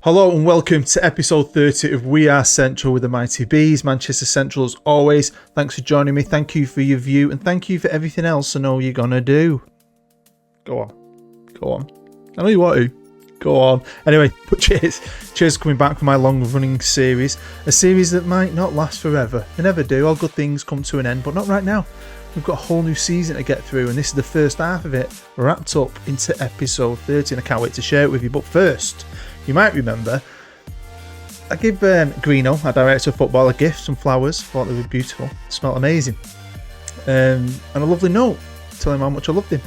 Hello and welcome to episode 30 of We Are Central with the Mighty Bees, Manchester Central as always. Thanks for joining me, thank you for your view, and thank you for everything else I know you're gonna do. Go on. I know you want to. Go on. Anyway, but cheers for coming back for my long-running series. A series that might not last forever. They never do. All good things come to an end, but not right now. We've got a whole new season to get through, and this is the first half of it, wrapped up into episode 30, and I can't wait to share it with you. But first, you might remember, I gave Greeno, our director of football, a gift, some flowers. Thought they were beautiful, smelled amazing, and a lovely note telling him how much I loved him.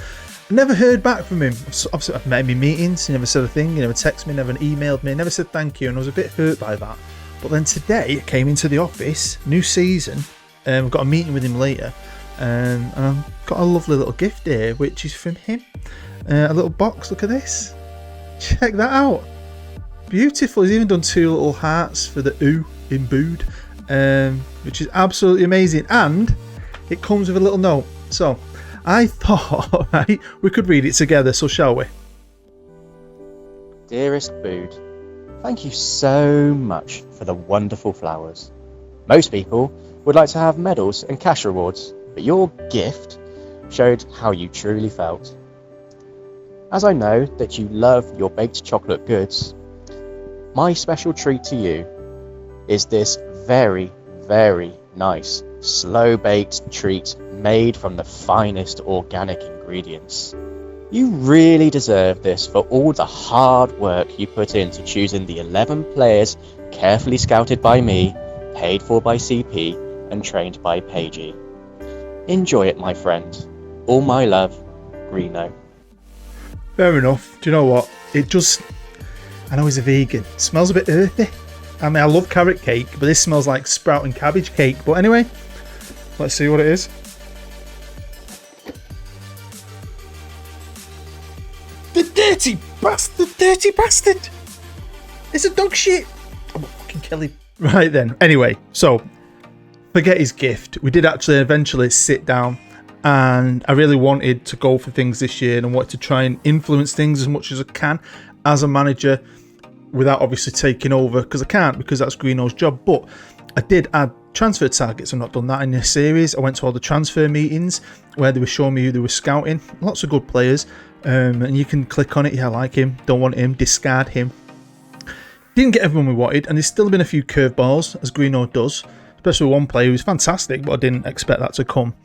I never heard back from him. Obviously, I've met him in meetings. He never said a thing. He never texted me, never emailed me, never said thank you, and I was a bit hurt by that. But then today, I came into the office, new season, and we've got a meeting with him later, and I've got a lovely little gift here, which is from him. A little box. Look at this. Check that out. Beautiful. He's even done two little hearts for the ooh in Bood, which is absolutely amazing, and it comes with a little note. So I thought, right, we could read it together, so shall we? Dearest Bood, thank you so much for the wonderful flowers. Most people would like to have medals and cash rewards, but your gift showed how you truly felt. As I know that you love your baked chocolate goods, my special treat to you is this very, very nice slow-baked treat made from the finest organic ingredients. You really deserve this for all the hard work you put into choosing the 11 players carefully scouted by me, paid for by CP, and trained by Pagey. Enjoy it, my friend. All my love, Greeno. Fair enough. Do you know what? I know he's a vegan. It smells a bit earthy. I mean, I love carrot cake, but this smells like sprout and cabbage cake. But anyway, let's see what it is. The dirty bastard! It's a dog shit! I'm gonna fucking kill him. Right then. Anyway, so, forget his gift. We did actually eventually sit down, and I really wanted to go for things this year, and I wanted to try and influence things as much as I can as a manager, without obviously taking over, because I can't, because that's Greeno's job. But I did add transfer targets. I've not done that in this series. I went to all the transfer meetings where they were showing me who they were scouting. Lots of good players, and you can click on it. Yeah, I like him, don't want him, discard him. Didn't get everyone we wanted, and there's still been a few curveballs, as Greeno does, especially one player who's fantastic, but I didn't expect that to come.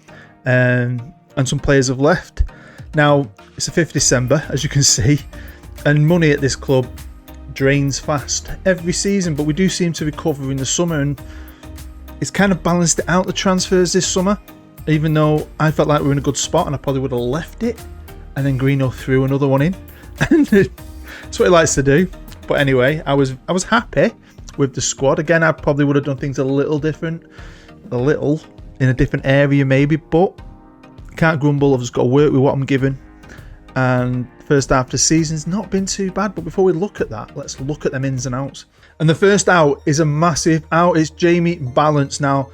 And some players have left. Now it's the 5th of December, as you can see, and money at this club drains fast every season, but we do seem to recover in the summer, and it's kind of balanced it out, the transfers this summer, even though I felt like we were in a good spot and I probably would have left it, and then Greeno threw another one in, and that's what he likes to do. But anyway, I was happy with the squad. Again, I probably would have done things a little different, in a different area maybe, but can't grumble. I've just got to work with what I'm given, and first half of the season's not been too bad. But before we look at that, let's look at them ins and outs. And the first out is a massive out. It's Jamie Balance. Now,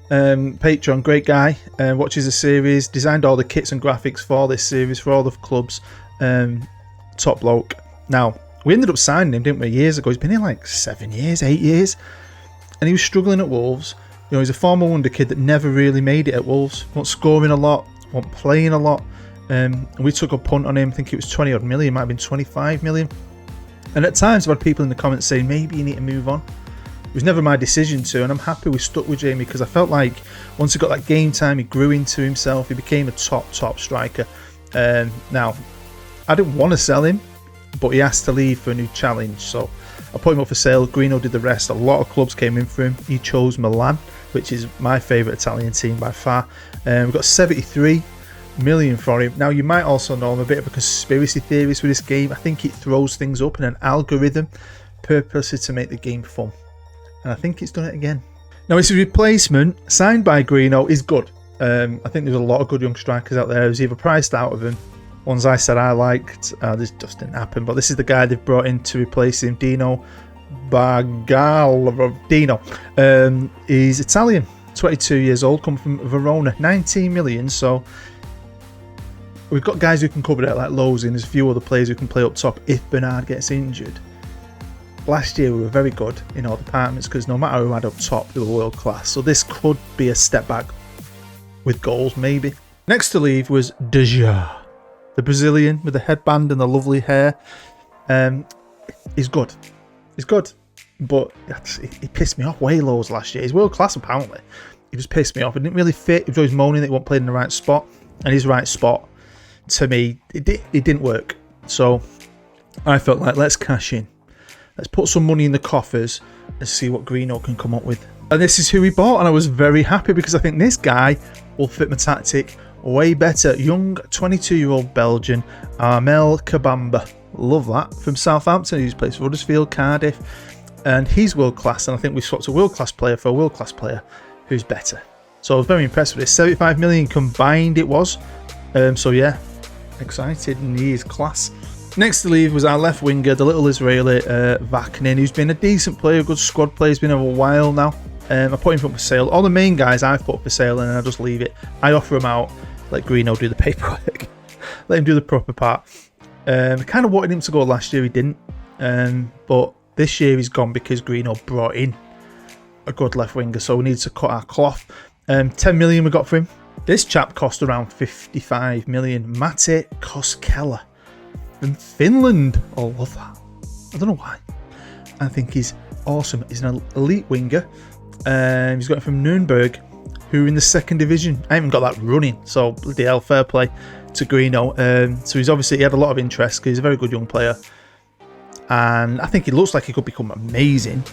Patreon, great guy, watches the series, designed all the kits and graphics for this series for all the clubs. Top bloke. Now, we ended up signing him, didn't we, years ago? He's been here like 7 years, 8 years, and he was struggling at Wolves. You know, he's a former wonder kid that never really made it at Wolves. Wasn't scoring a lot, wasn't playing a lot. We took a punt on him. I think it was 20 odd million, might have been 25 million. And at times I've had people in the comments saying maybe you need to move on. It was never my decision to, and I'm happy we stuck with Jamie, because I felt like once he got that game time, he grew into himself. He became a top striker. Now, I didn't want to sell him, but he asked to leave for a new challenge, so I put him up for sale. Greeno did the rest. A lot of clubs came in for him. He chose Milan, which is my favourite Italian team by far. We've got 73 million for him. Now, you might also know I'm a bit of a conspiracy theorist with this game. I think it throws things up in an algorithm purposely to make the game fun, and I think it's done it again. Now, his replacement, signed by Greeno, is good. I think there's a lot of good young strikers out there. I was either priced out of him, ones I said I liked, this just didn't happen, but this is the guy they've brought in to replace him, Dino Bargal. He's Italian, 22 years old, come from Verona, 19 million, so we've got guys who can cover it like Lozzi, and there's a few other players who can play up top if Bernard gets injured. last year we were very good in all departments because no matter who had up top, they were world class. So this could be a step back with goals, maybe. Next to leave was JOURNEYMAN, the Brazilian with the headband and the lovely hair. He's good. He's good. But he pissed me off way loads last year. He's world class apparently. He just pissed me off. It didn't really fit. He was always moaning that he wasn't playing in the right spot. And his right spot, to me, it didn't work. So I felt like, let's cash in. Let's put some money in the coffers and see what Greeno can come up with. And this is who he bought, and I was very happy because I think this guy will fit my tactic way better. Young 22-year-old Belgian, Armel Kabamba. Love that. From Southampton, he's played for Huddersfield, Cardiff. And he's world class, and I think we swapped a world class player for a world class player who's better. So I was very impressed with this. 75 million combined it was. So yeah, excited, and he is class. Next to leave was our left winger, the little Israeli Vaknin, who's been a decent player, a good squad player. He's been over a while now. I put him up for sale. All the main guys I put up for sale, and then I just leave it. I offer him out, let Greeno do the paperwork, let him do the proper part. I kind of wanted him to go last year, he didn't. But this year he's gone because Greeno brought in a good left winger, so we need to cut our cloth. 10 million we got for him. This chap cost around 55 million. Mate Koskela from Finland. Oh, love that. I don't know why. I think he's awesome. He's an elite winger. He's got it from Nuremberg, who are in the second division. I haven't got that running, so bloody hell, fair play to Greeno. So he had a lot of interest because he's a very good young player. And I think he looks like he could become amazing.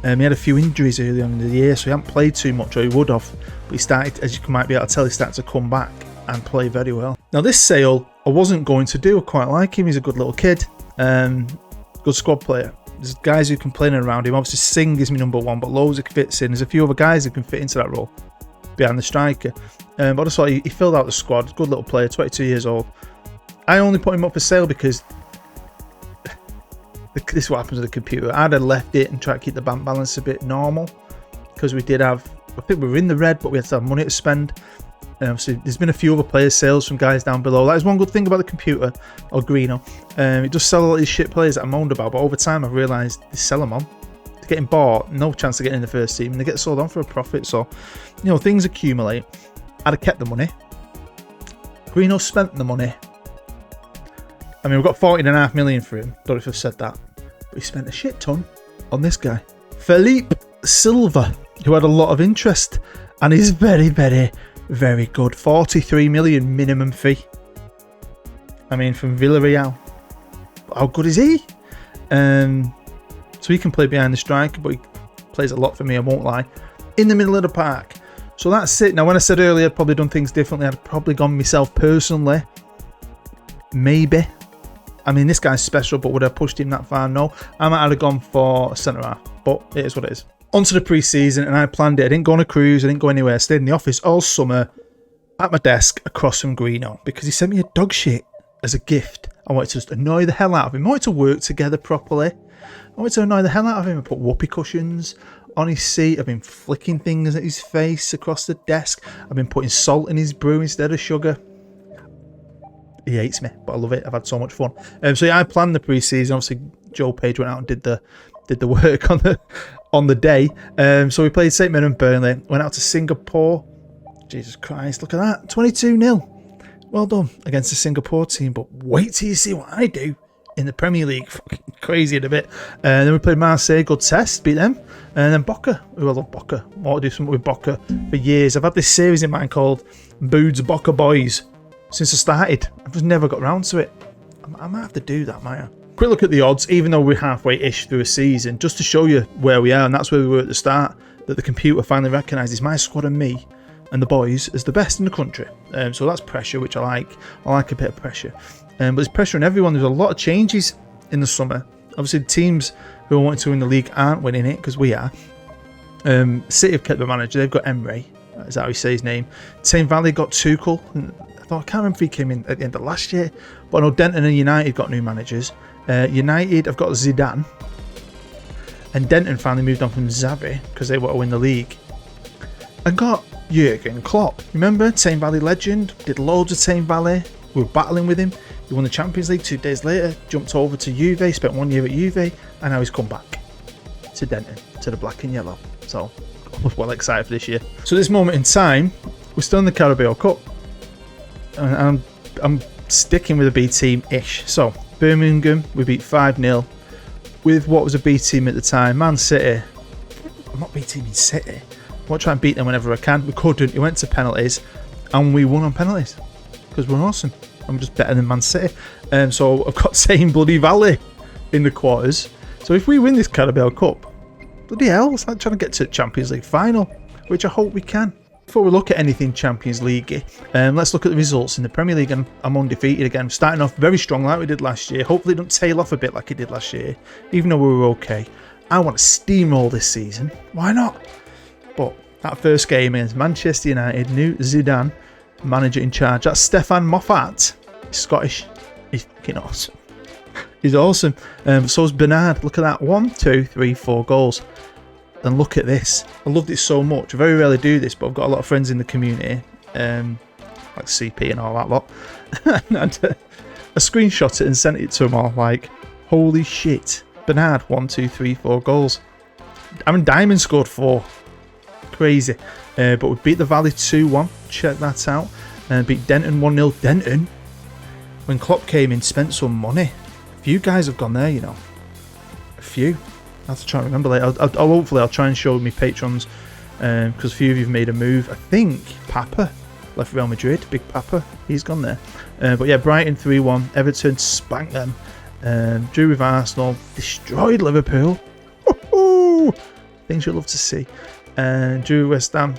He had a few injuries early on in the year, so he hadn't played too much, or he would have. But he started, as you might be able to tell, he started to come back and play very well. Now this sale, I wasn't going to do. I quite like him. He's a good little kid. Good squad player. There's guys who can play in and around him. Obviously Singh is my number one, but loads who fits in. There's a few other guys who can fit into that role behind the striker. But I just thought he filled out the squad. Good little player, 22 years old. I only put him up for sale because this is what happens with the computer. I'd have left it and tried to keep the bank balance a bit normal because we did have, I think we were in the red, but we had to have money to spend. So there's been a few other players sales from guys down below. That is one good thing about the computer, or Greeno. It does sell a lot of these shit players that I moaned about, but over time I've realised they sell them on. They're getting bought, no chance of getting in the first team, and they get sold on for a profit. So, things accumulate. I'd have kept the money. Greeno spent the money. I mean, we've got 14.5 million for him. Don't know if I've said that. But he spent a shit ton on this guy. Felipe Silva, who had a lot of interest. And he's very, very, very good. 43 million minimum fee. I mean, from Villarreal. How good is he? So he can play behind the striker, but he plays a lot for me, I won't lie. In the middle of the park. So that's it. Now, when I said earlier I'd probably done things differently, I'd probably gone myself personally. Maybe. I mean, this guy's special, but would I have pushed him that far? No. I might have gone for a centre-half, but it is what it is. On to the pre-season, and I planned it. I didn't go on a cruise, I didn't go anywhere. I stayed in the office all summer at my desk across from Greeno because he sent me a dog shit as a gift. I wanted to just annoy the hell out of him. I wanted to work together properly. I wanted to annoy the hell out of him. I put whoopee cushions on his seat. I've been flicking things at his face across the desk. I've been putting salt in his brew instead of sugar. He hates me, but I love it. I've had so much fun. So yeah, I planned the pre-season. Obviously, Joe Page went out and did the work on the day. So we played St Mirren and Burnley. Went out to Singapore. Jesus Christ, look at that, 22-0. Well done against the Singapore team. But wait till you see what I do in the Premier League. Fucking crazy in a bit. And then we played Marseille. Good test, beat them. And then Boca. I love Boca. I want to do something with Boca for years. I've had this series in mind called Boods Boca Boys. Since I started, I've just never got round to it. I might have to do that, might I? Quick look at the odds, even though we're halfway-ish through a season, just to show you where we are, and that's where we were at the start, that the computer finally recognises my squad and me and the boys as the best in the country. So that's pressure, which I like. I like a bit of pressure. But there's pressure on everyone. There's a lot of changes in the summer. Obviously, the teams who are wanting to win the league aren't winning it, because we are. City have kept the manager. They've got Emre. Is that how you say his name? Tame Valley got Tuchel. I can't remember if he came in at the end of last year, but I know Denton and United got new managers. United have got Zidane, and Denton finally moved on from Xavi because they want to win the league, and got Jurgen Klopp. Remember, Tame Valley legend, did loads of Tame Valley. We were battling with him. He He won the Champions League 2 days later, jumped over to Juve, spent 1 year at Juve, and now he's come back to Denton, to the black and yellow. So, I was well excited for this year. So, at this moment in time, we're still in the Carabao Cup. And I'm sticking with a B team-ish. So, Birmingham, we beat 5-0 with what was a B team at the time. Man City, I'm not B teaming City. I want to try and beat them whenever I can. We couldn't. It went to penalties, and we won on penalties because we're awesome. I'm just better than Man City. So I've got Tame Bloody Valley in the quarters. So if we win this Carabao Cup, bloody hell, it's like trying to get to the Champions League final, which I hope we can. Before we look at anything Champions League, let's look at the results in the Premier League, and I'm undefeated again. Starting off very strong like we did last year. Hopefully it don't tail off a bit like it did last year, even though we were okay. I want to steamroll this season. Why not? But that first game against Manchester United, new Zidane, manager in charge. That's Stefan Moffat. He's Scottish. He's fucking awesome. He's awesome. So is Bernard. Look at that. 1, 2, 3, 4 goals. And look at this. I loved it so much. I very rarely do this, but I've got a lot of friends in the community, like CP and all that lot. And I screenshot it and sent it to them all. Like, holy shit. Bernard, 1, 2, 3, 4 goals. Aaron Diamond scored 4. Crazy. But we beat the Valley 2-1. Check that out. Beat Denton 1-0. Denton, when Klopp came in, spent some money. A few guys have gone there, you know. A few. I have to try and remember later. Hopefully I'll try and show my patrons, because a few of you have made a move. I think Papa left Real Madrid. Big Papa, he's gone there. But yeah, Brighton 3-1. Everton spanked them. Drew with Arsenal. Destroyed Liverpool. Woo-hoo! Things you'd love to see. Drew West Ham.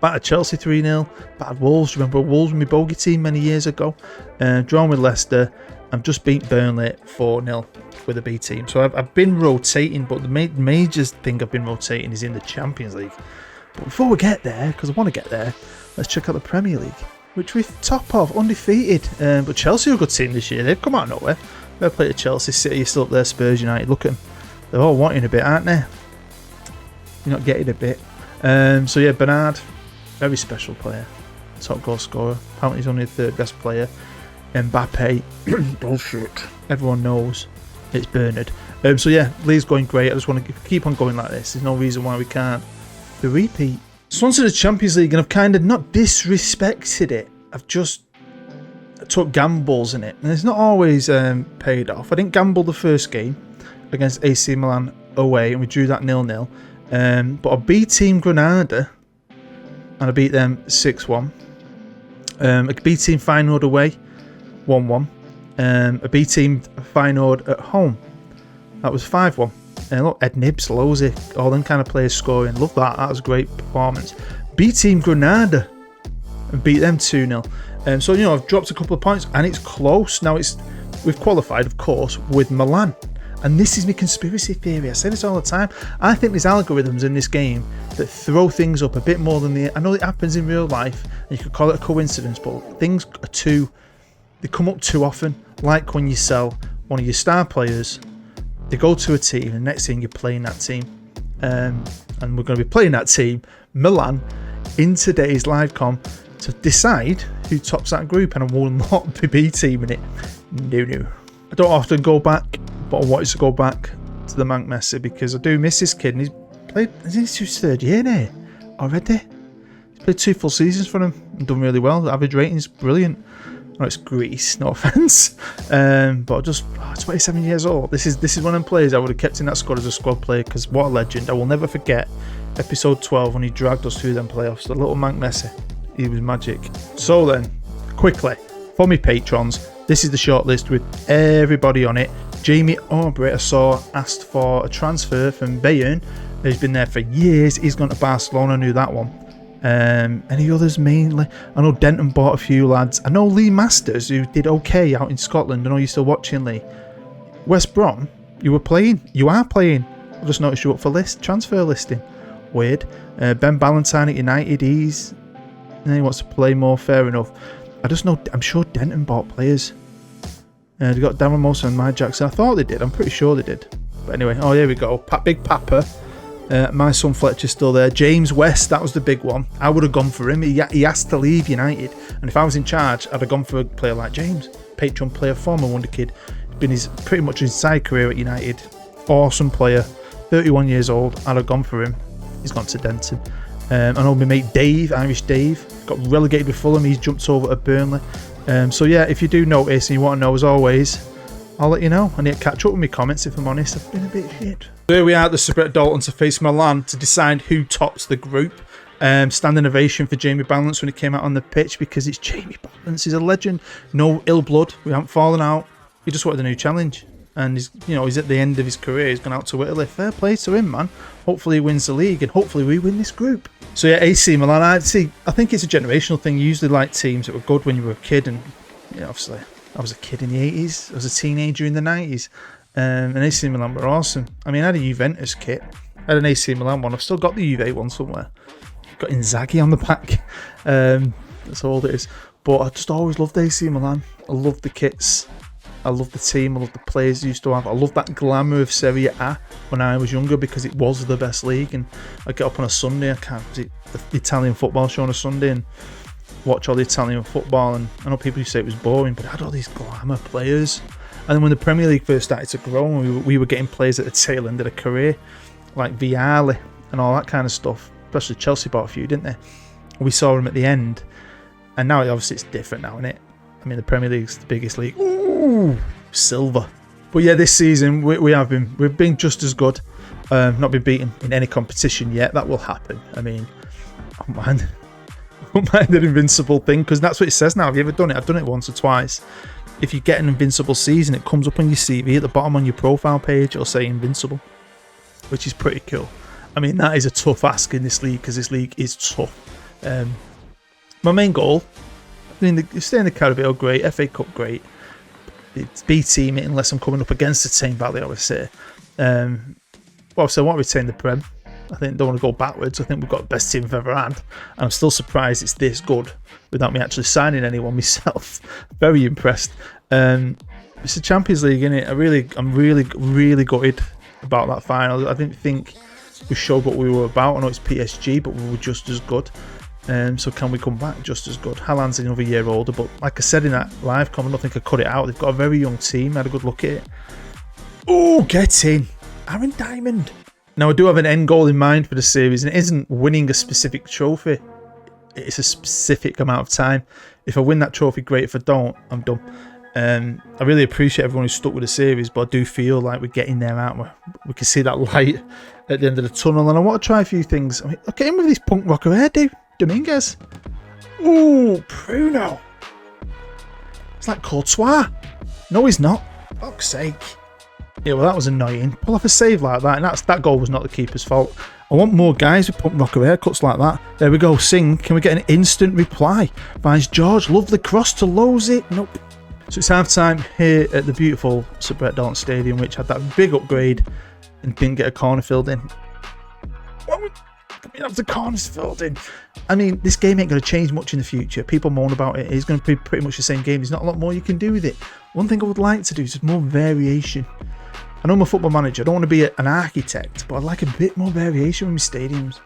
Battered Chelsea 3-0. Battered Wolves. Remember Wolves were my bogey team many years ago. Drawn with Leicester. I've just beat Burnley 4-0 with a B team. So I've been rotating, but the major thing I've been rotating is in the Champions League. But before we get there, because I want to get there, let's check out the Premier League, which we're top of, undefeated. But Chelsea are a good team this year. They've come out of nowhere. They've played at Chelsea, City, still up there, Spurs, United. Look at them. They're all wanting a bit, aren't they? You're not getting a bit. So yeah, Bernard, very special player. Top goal scorer. Apparently he's only the third best player. Mbappe, bullshit. Everyone knows it's Bernard. So yeah, Lee's going great. I just want to keep on going like this. There's no reason why we can't. The repeat. So onto the Champions League, and I've kind of not disrespected it. I've just took gambles in it, and it's not always paid off. I didn't gamble the first game against AC Milan away, and we drew that 0-0. But I beat Team Granada, and I beat them 6-1. A B Team Feyenoord away, 1-1. A B Team Feyenoord at home, that was 5-1. And look, Ed Nibs, Losey, all them kind of players scoring. Love that. That was a great performance. B Team Granada and beat them 2-0. So you know, I've dropped a couple of points, and it's close now. We've qualified, of course, with Milan. And this is my conspiracy theory. I say this all the time. I think there's algorithms in this game that throw things up a bit more than I know it happens in real life, and you could call it a coincidence, but things are they come up too often. Like when you sell one of your star players, they go to a team, and the next thing you're playing that team. And we're going to be playing that team, Milan, in today's live com to decide who tops that group, and I will not be B teaming it. No. I don't often go back, but I wanted to go back to the Mank Messi because I do miss this kid, and he's played. Is this his third year now already? He's played 2 full seasons for him and done really well. The average rating is brilliant. Oh, it's Greece, no offence. But just 27 years old. This is one of them players I would have kept in that squad as a squad player, because what a legend. I will never forget episode 12 when he dragged us through them playoffs. The little Mank Messi. He was magic. So then, quickly, for me patrons, this is the shortlist with everybody on it. Jamie Aubrey, I saw, asked for a transfer from Bayern. He's been there for years. He's gone to Barcelona. I knew that one. Any others mainly? I know Denton bought a few lads. I know Lee Masters, who did okay out in Scotland. I know you're still watching, Lee. West Brom, you are playing. I just noticed you up for transfer listing. Weird. Ben Ballantyne at United, he wants to play more, fair enough. I just know, I'm sure Denton bought players. They got Darren Moser and Mike Jackson. I thought they did. I'm pretty sure they did. But anyway, oh, here we go. Big Papa. My son Fletcher's still there. James West, that was the big one. I would have gone for him. He has to leave United. And if I was in charge, I'd have gone for a player like James. Patreon player, former Wonder Kid. Been pretty much his entire career at United. Awesome player. 31 years old. I'd have gone for him. He's gone to Denton. I know my mate Dave, Irish Dave, got relegated with Fulham. He's jumped over to Burnley. So yeah, if you do notice and you want to know, as always, I'll let you know. I need to catch up with my comments, if I'm honest. I've been a bit shit. Here we are at the Super Dalton to face Milan to decide who tops the group. Standing ovation for Jamie Balance when he came out on the pitch, because it's Jamie Balance. He's a legend. No ill blood. We haven't fallen out. He just wanted a new challenge. And he's at the end of his career. He's gone out to Italy. Fair play to him, man. Hopefully he wins the league, and hopefully we win this group. So yeah, AC Milan. I think it's a generational thing. You usually like teams that were good when you were a kid, and obviously I was a kid in the 80s. I was a teenager in the 90s. And AC Milan were awesome. I mean, I had a Juventus kit. I had an AC Milan one. I've still got the Juve one somewhere. Got Inzaghi on the back. That's all it is. But I just always loved AC Milan. I loved the kits. I love the team. I love the players they used to have. I love that glamour of Serie A when I was younger, because it was the best league. And I'd get up on a Sunday, the Italian football show on a Sunday, and watch all the Italian football. And I know people used to say it was boring, but it had all these glamour players. And then when the Premier League first started to grow, and we were getting players at the tail end of their career, like Vialli and all that kind of stuff. Especially Chelsea bought a few, didn't they? We saw them at the end. And now obviously it's different now, isn't it? I mean, the Premier League's the biggest league. Ooh, silver. But yeah, this season we've been just as good. Not been beaten in any competition yet. That will happen. I mean, I don't mind an invincible thing, because that's what it says now. Have you ever done it? I've done it once or twice. If you get an invincible season, it comes up on your CV at the bottom on your profile page. It'll say invincible, which is pretty cool. I mean, that is a tough ask in this league, because this league is tough. My main goal, stay in the Carabao, great. FA Cup, great. It's B team it unless I'm coming up against a team, Valley, I would say. Obviously, I want to retain the Prem. I think don't want to go backwards. I think we've got the best team we've ever had. And I'm still surprised it's this good without me actually signing anyone myself. Very impressed. It's the Champions League, isn't it? I'm really gutted about that final. I didn't think we showed what we were about. I know it's PSG, but we were just as good. So can we come back just as good? Haaland's another year older, but like I said in that live comment, I don't think I cut it out. They've got a very young team. I had a good look at it. Oh, get in. Aaron Diamond. Now, I do have an end goal in mind for the series, and it isn't winning a specific trophy. It's a specific amount of time. If I win that trophy, great. If I don't, I'm done. I really appreciate everyone who's stuck with the series, but I do feel like we're getting there, aren't we? We can see that light at the end of the tunnel, and I want to try a few things. I mean, I'll get in with this punk rocker here, dude. Dominguez. Ooh, Bruno. It's like Courtois. No, he's not. Fuck's sake. Yeah, well, that was annoying. Pull off a save like that, and that goal was not the keeper's fault. I want more guys with punk rocker haircuts like that. There we go. Sing. Can we get an instant reply? Finds George. Lovely cross to Lose it. Nope. So it's half time here at the beautiful Sir Brett Dalton Stadium, which had that big upgrade and didn't get a corner filled in. We have the corners filled in. I mean, this game ain't going to change much in the future. People moan about it. It's going to be pretty much the same game. There's not a lot more you can do with it. One thing I would like to do is just more variation. I know I'm a football manager. I don't want to be an architect, but I'd like a bit more variation with my stadiums.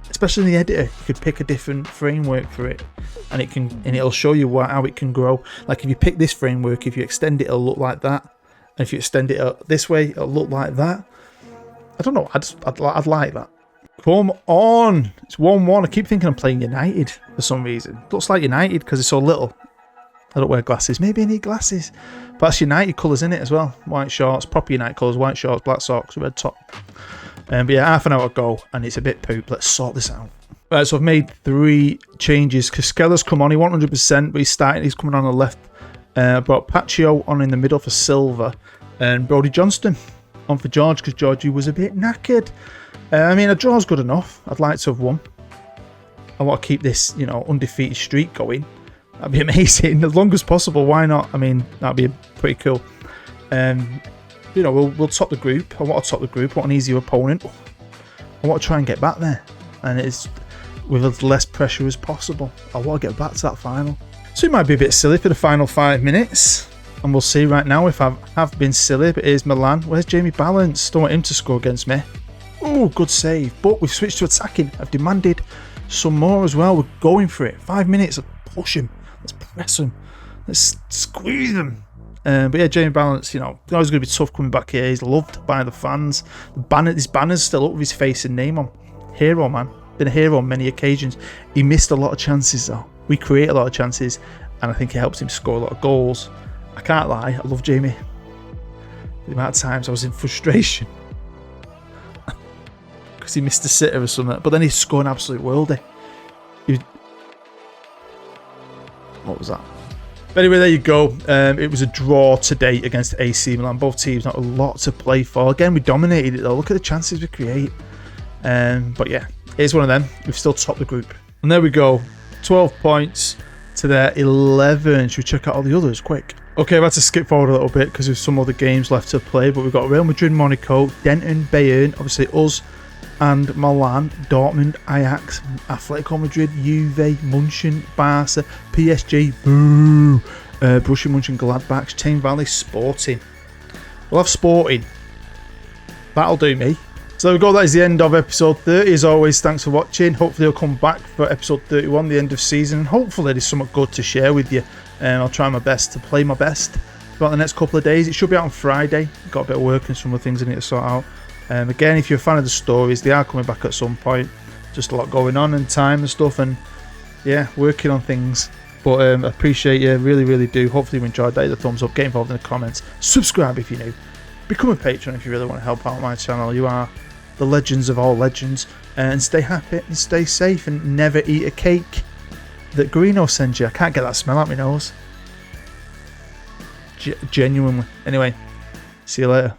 Especially in the editor, you could pick a different framework for it, and it'll show you how it can grow. Like if you pick this framework, if you extend it, it'll look like that, and if you extend it this way, it'll look like that. I don't know. I'd like that. Come on, it's 1-1. I keep thinking I'm playing United for some reason. It looks like United because it's so little. I don't wear glasses. Maybe I need glasses. But that's United colours in it as well. White shorts, proper United colours, white shorts, black socks, red top. But yeah, half an hour ago, and it's a bit poop. Let's sort this out. Right, so I've made 3 changes. Caskella's come on. He 100%, but he's coming on the left. I brought Paccio on in the middle for Silva, and Brodie Johnston on for George, because Georgie was a bit knackered. I mean, a draw's good enough. I'd like to have won. I want to keep this, undefeated streak going. That'd be amazing. As long as possible, why not? I mean, that'd be pretty cool. We'll top the group. I want to top the group. I want an easier opponent. I want to try and get back there. And it's with as less pressure as possible. I want to get back to that final. So it might be a bit silly for the final 5 minutes. And we'll see right now if I have been silly. But here's Milan. Where's Jamie Balance? Don't want him to score against me. Oh, good save. But we've switched to attacking. I've demanded some more as well. We're going for it. 5 minutes. Let's push him. Let's press him. Let's squeeze him. But yeah, Jamie Balance, you know, always going to be tough coming back here. He's loved by the fans. His banner's still up with his face and name on. Hero, man. Been a hero on many occasions. He missed a lot of chances, though. We create a lot of chances, and I think it helps him score a lot of goals. I can't lie. I love Jamie. The amount of times I was in frustration because he missed a sitter or something. But then he scored an absolute worldie. What was that? But anyway, there you go. It was a draw today against AC Milan. Both teams not a lot to play for. Again, we dominated it though. Look at the chances we create. But yeah, it's one of them. We've still topped the group. And there we go. 12 points to their 11. Should we check out all the others quick? Okay, I've had to skip forward a little bit because there's some other games left to play. But we've got Real Madrid, Monaco, Denton, Bayern, obviously us and Milan, Dortmund, Ajax, Atletico Madrid, Juve, München, Barca, PSG, boo, Borussia Mönchengladbach, Thames Valley, Sporting. We'll have Sporting. That'll do me. So there we go, that is the end of episode 30. As always, thanks for watching. Hopefully you'll come back for episode 31, the end of season. And hopefully there's something good to share with you. I'll try my best to play my best throughout the next couple of days. It should be out on Friday. Got a bit of work and some of the things I need to sort out. Again, if you're a fan of the stories, they are coming back at some point. Just a lot going on and time and stuff, and yeah, working on things. But I appreciate you, really do. Hopefully you enjoyed that. Hit the thumbs up, get involved in the comments, subscribe if you're new, become a patron if you really want to help out my channel. You are the legends of all legends, and stay happy and stay safe, and never eat a cake that Greeno sends you. I can't get that smell out my nose. Genuinely. Anyway, see you later.